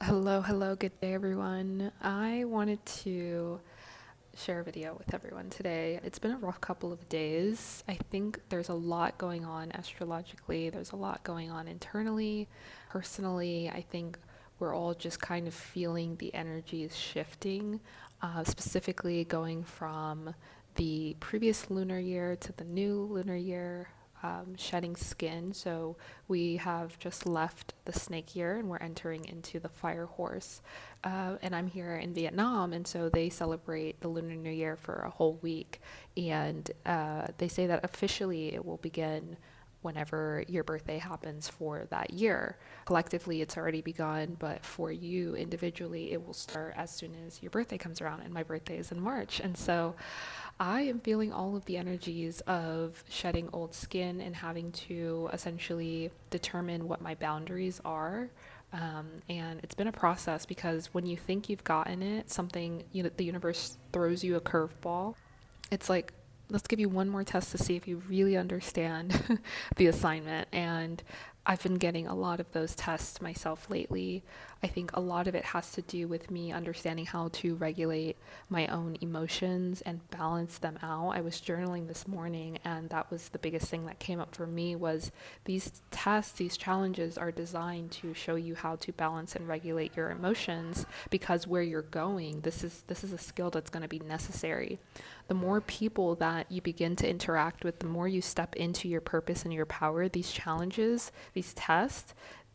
Hello, good day everyone. I wanted to share a video with everyone today. It's been a rough couple of days. I think there's a lot going on astrologically, there's a lot going on internally. Personally, I think we're all just kind of feeling the energies shifting, specifically going from the previous lunar year to the new lunar year. Shedding skin. So we have just left the snake year and we're entering into the fire horse. And I'm here in Vietnam, and so they celebrate the Lunar New Year for a whole week. And they say that officially it will begin whenever your birthday happens for that year. Collectively, it's already begun, but for you individually, it will start as soon as your birthday comes around. And my birthday is in March. And so I am feeling all of the energies of shedding old skin and having to essentially determine what my boundaries are. And it's been a process because when you think you've gotten it, something, the universe throws you a curveball. It's like, let's give you one more test to see if you really understand the assignment. And I've been getting a lot of those tests myself lately. I think a lot of it has to do with me understanding how to regulate my own emotions and balance them out. I was journaling this morning, and that was the biggest thing that came up for me was these tests, these challenges are designed to show you how to balance and regulate your emotions, because where you're going, this is a skill that's going to be necessary. The more people that you begin to interact with, the more you step into your purpose and your power. These challenges, these tests,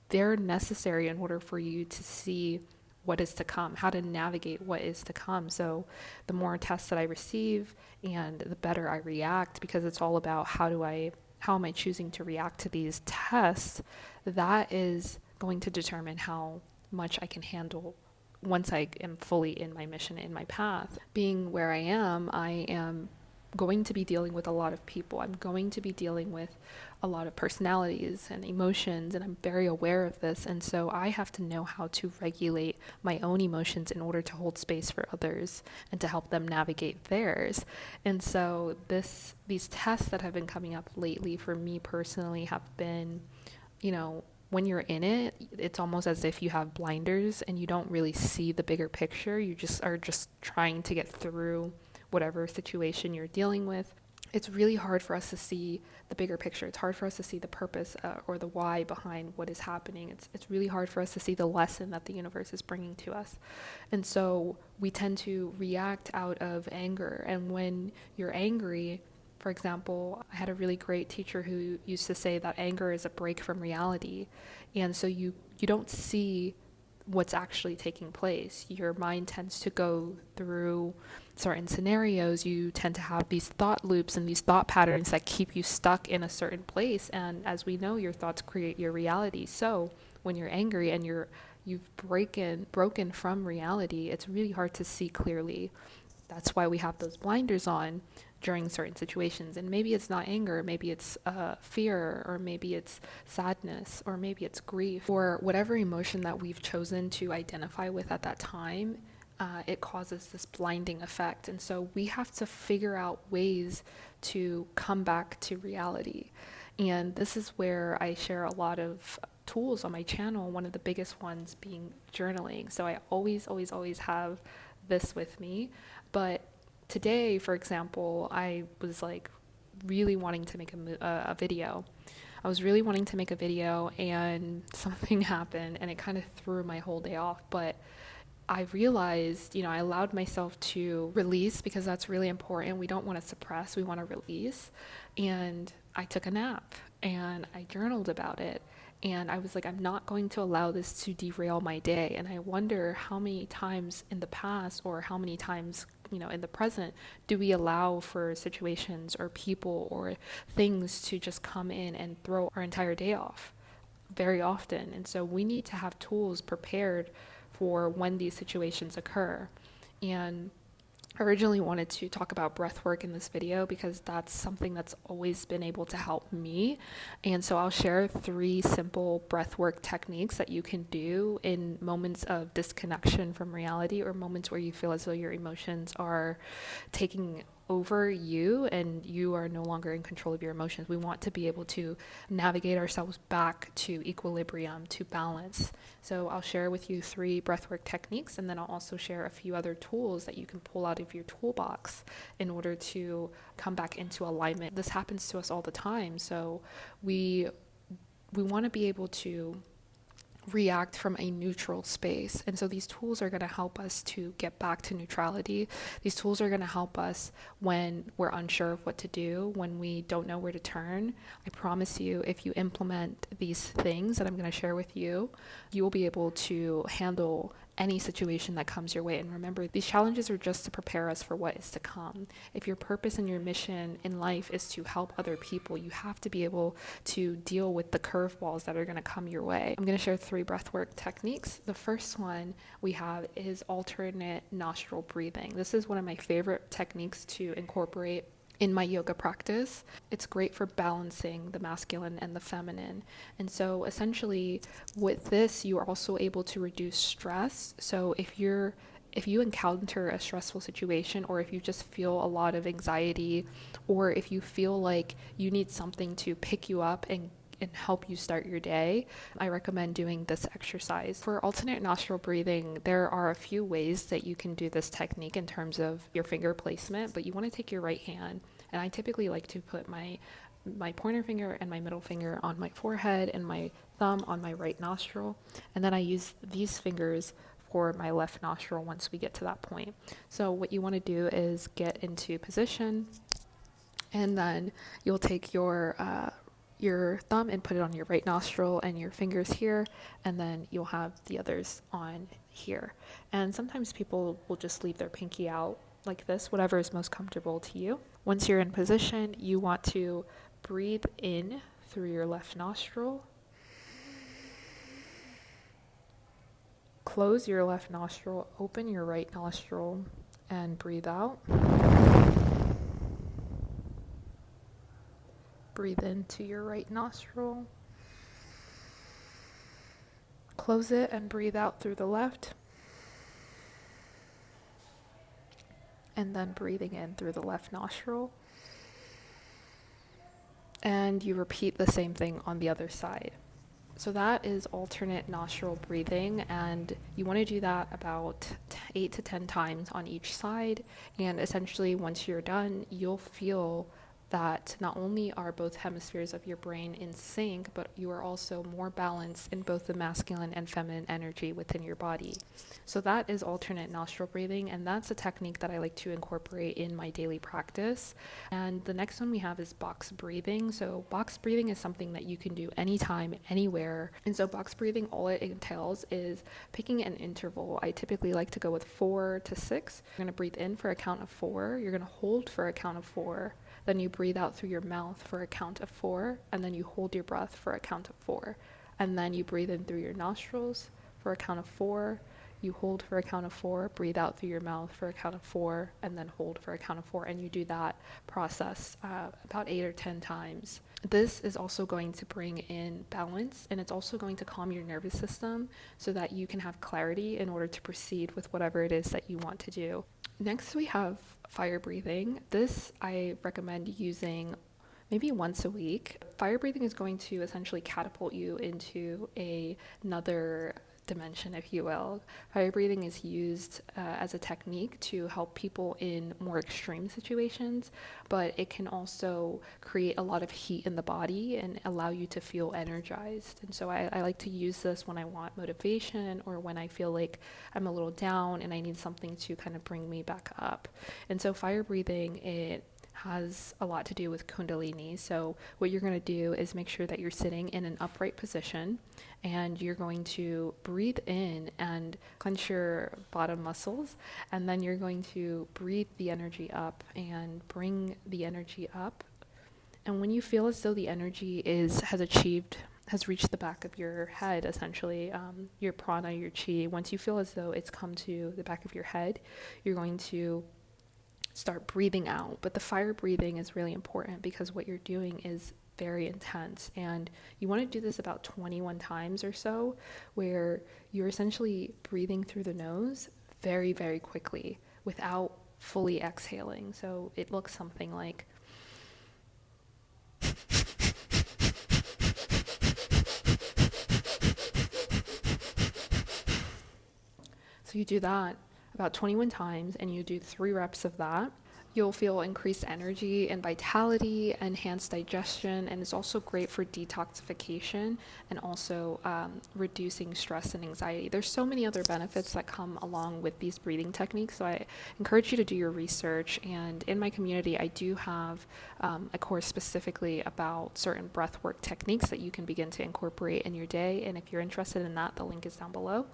they're necessary in order for you to see what is to come, how to navigate what is to come. So the more tests that I receive and the better I react, because it's all about how am I choosing to react to these tests. That is going to determine how much I can handle once I am fully in my mission, in my path. Being where I am going to be dealing with a lot of people. I'm going to be dealing with a lot of personalities and emotions, and I'm very aware of this. And so I have to know how to regulate my own emotions in order to hold space for others and to help them navigate theirs. And so these tests that have been coming up lately for me personally have been, when you're in it, it's almost as if you have blinders and you don't really see the bigger picture. You just are just trying to get through whatever situation you're dealing with. It's really hard for us to see the bigger picture. It's hard for us to see the purpose or the why behind what is happening. It's really hard for us to see the lesson that the universe is bringing to us. And so we tend to react out of anger. And when you're angry, for example, I had a really great teacher who used to say that anger is a break from reality. And so you don't see what's actually taking place. Your mind tends to go through certain scenarios. You tend to have these thought loops and these thought patterns that keep you stuck in a certain place. And as we know, your thoughts create your reality. So when you're angry and you've broken from reality, it's really hard to see clearly. That's why we have those blinders on during certain situations. And maybe it's not anger, maybe it's fear, or maybe it's sadness, or maybe it's grief, or whatever emotion that we've chosen to identify with at that time. It causes this blinding effect. And so we have to figure out ways to come back to reality. And this is where I share a lot of tools on my channel, one of the biggest ones being journaling. So I always have this with me. But today, for example, I was like really wanting to make a video. I was really wanting to make a video, and something happened and it kind of threw my whole day off. But I realized, I allowed myself to release, because that's really important. We don't want to suppress, we want to release. And I took a nap and I journaled about it. And I was like, I'm not going to allow this to derail my day. And I wonder how many times in the past, or how many times, in the present, do we allow for situations or people or things to just come in and throw our entire day off? Very often. And so we need to have tools prepared for when these situations occur. And I originally wanted to talk about breath work in this video because that's something that's always been able to help me. And so I'll share 3 simple breath work techniques that you can do in moments of disconnection from reality, or moments where you feel as though your emotions are taking over you and you are no longer in control of your emotions. We want to be able to navigate ourselves back to equilibrium, to balance. So I'll share with you 3 breathwork techniques, and then I'll also share a few other tools that you can pull out of your toolbox in order to come back into alignment. This happens to us all the time. So we want to be able to react from a neutral space. And so these tools are going to help us to get back to neutrality. These tools are going to help us when we're unsure of what to do, when we don't know where to turn. I promise you, if you implement these things that I'm going to share with you, you will be able to handle any situation that comes your way. And remember, these challenges are just to prepare us for what is to come. If your purpose and your mission in life is to help other people, you have to be able to deal with the curveballs that are going to come your way. I'm going to share 3 breathwork techniques. The first one we have is alternate nostril breathing. This is one of my favorite techniques to incorporate in my yoga practice. It's great for balancing the masculine and the feminine. And so essentially with this, you are also able to reduce stress. So if you encounter a stressful situation, or if you just feel a lot of anxiety, or if you feel like you need something to pick you up and help you start your day, I recommend doing this exercise. For alternate nostril breathing, there are a few ways that you can do this technique in terms of your finger placement, but you want to take your right hand, and I typically like to put my pointer finger and my middle finger on my forehead and my thumb on my right nostril, and then I use these fingers for my left nostril once we get to that point. So what you want to do is get into position, and then you'll take your thumb and put it on your right nostril and your fingers here, and then you'll have the others on here. And sometimes people will just leave their pinky out like this, whatever is most comfortable to you. Once you're in position, you want to breathe in through your left nostril, close your left nostril, open your right nostril, and breathe out. Breathe into your right nostril, close it, and breathe out through the left, and then breathing in through the left nostril. And you repeat the same thing on the other side. So that is alternate nostril breathing, and you want to do that about 8 to 10 times on each side. And essentially, once you're done, you'll feel that not only are both hemispheres of your brain in sync, but you are also more balanced in both the masculine and feminine energy within your body. So that is alternate nostril breathing, and that's a technique that I like to incorporate in my daily practice. And the next one we have is box breathing. So box breathing is something that you can do anytime, anywhere. And so box breathing, all it entails is picking an interval. I typically like to go with 4 to 6. You're going to breathe in for a count of 4. You're going to hold for a count of 4. Then you breathe out through your mouth for a count of 4, and then you hold your breath for a count of 4. And then you breathe in through your nostrils for a count of 4. You hold for a count of 4, breathe out through your mouth for a count of 4, and then hold for a count of 4. And you do that process about 8 or 10 times. This is also going to bring in balance, and it's also going to calm your nervous system so that you can have clarity in order to proceed with whatever it is that you want to do. Next, we have fire breathing. This I recommend using maybe once a week. Fire breathing is going to essentially catapult you into another dimension, if you will. Fire breathing is used as a technique to help people in more extreme situations, but it can also create a lot of heat in the body and allow you to feel energized. And so I like to use this when I want motivation, or when I feel like I'm a little down and I need something to kind of bring me back up. And so fire breathing, it has a lot to do with Kundalini. So what you're going to do is make sure that you're sitting in an upright position, and you're going to breathe in and clench your bottom muscles, and then you're going to breathe the energy up and bring the energy up. And when you feel as though the energy has reached the back of your head, essentially, your prana, your chi, once you feel as though it's come to the back of your head, you're going to start breathing out. But the fire breathing is really important because what you're doing is very intense, and you want to do this about 21 times or so, where you're essentially breathing through the nose very, very quickly without fully exhaling. So it looks something like so you do that about 21 times and you do 3 reps of that. You'll feel increased energy and vitality, enhanced digestion, and it's also great for detoxification and also reducing stress and anxiety. There's so many other benefits that come along with these breathing techniques, so I encourage you to do your research. And in my community, I do have a course specifically about certain breathwork techniques that you can begin to incorporate in your day, and if you're interested in that, the link is down below.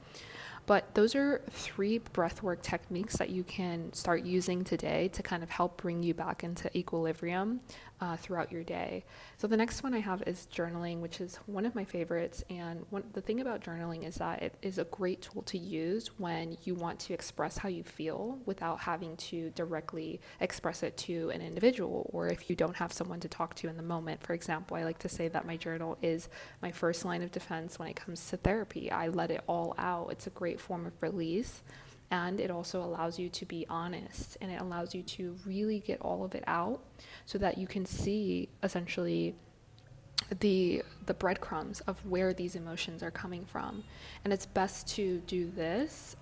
But those are 3 breathwork techniques that you can start using today to kind of help bring you back into equilibrium throughout your day. So the next one I have is journaling, which is one of my favorites. And the thing about journaling is that it is a great tool to use when you want to express how you feel without having to directly express it to an individual, or if you don't have someone to talk to in the moment. For example, I like to say that my journal is my first line of defense when it comes to therapy. I let it all out. It's a great form of release, and it also allows you to be honest, and it allows you to really get all of it out so that you can see essentially the breadcrumbs of where these emotions are coming from. And it's best to do this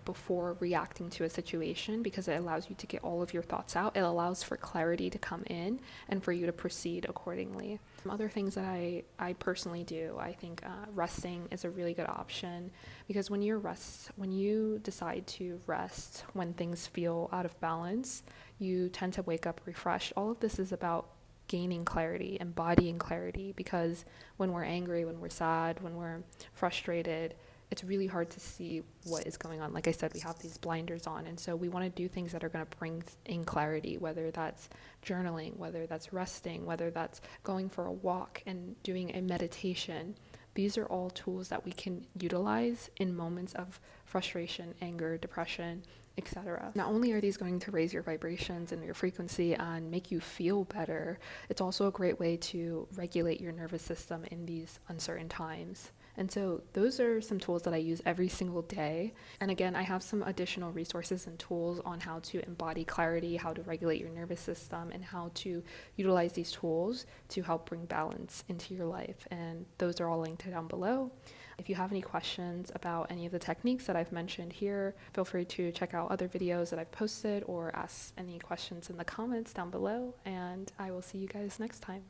before reacting to a situation, because it allows you to get all of your thoughts out. It allows for clarity to come in and for you to proceed accordingly. Some other things that I personally do, I think resting is a really good option, because when you decide to rest when things feel out of balance, you tend to wake up refreshed. All of this is about gaining clarity, embodying clarity, because when we're angry, when we're sad, when we're frustrated, it's really hard to see what is going on. Like I said, we have these blinders on, and so we want to do things that are going to bring in clarity, whether that's journaling, whether that's resting, whether that's going for a walk and doing a meditation. These are all tools that we can utilize in moments of frustration, anger, depression, etc. Not only are these going to raise your vibrations and your frequency and make you feel better, it's also a great way to regulate your nervous system in these uncertain times. And so those are some tools that I use every single day. And again, I have some additional resources and tools on how to embody clarity, how to regulate your nervous system, and how to utilize these tools to help bring balance into your life. And those are all linked down below. If you have any questions about any of the techniques that I've mentioned here, feel free to check out other videos that I've posted or ask any questions in the comments down below. And I will see you guys next time.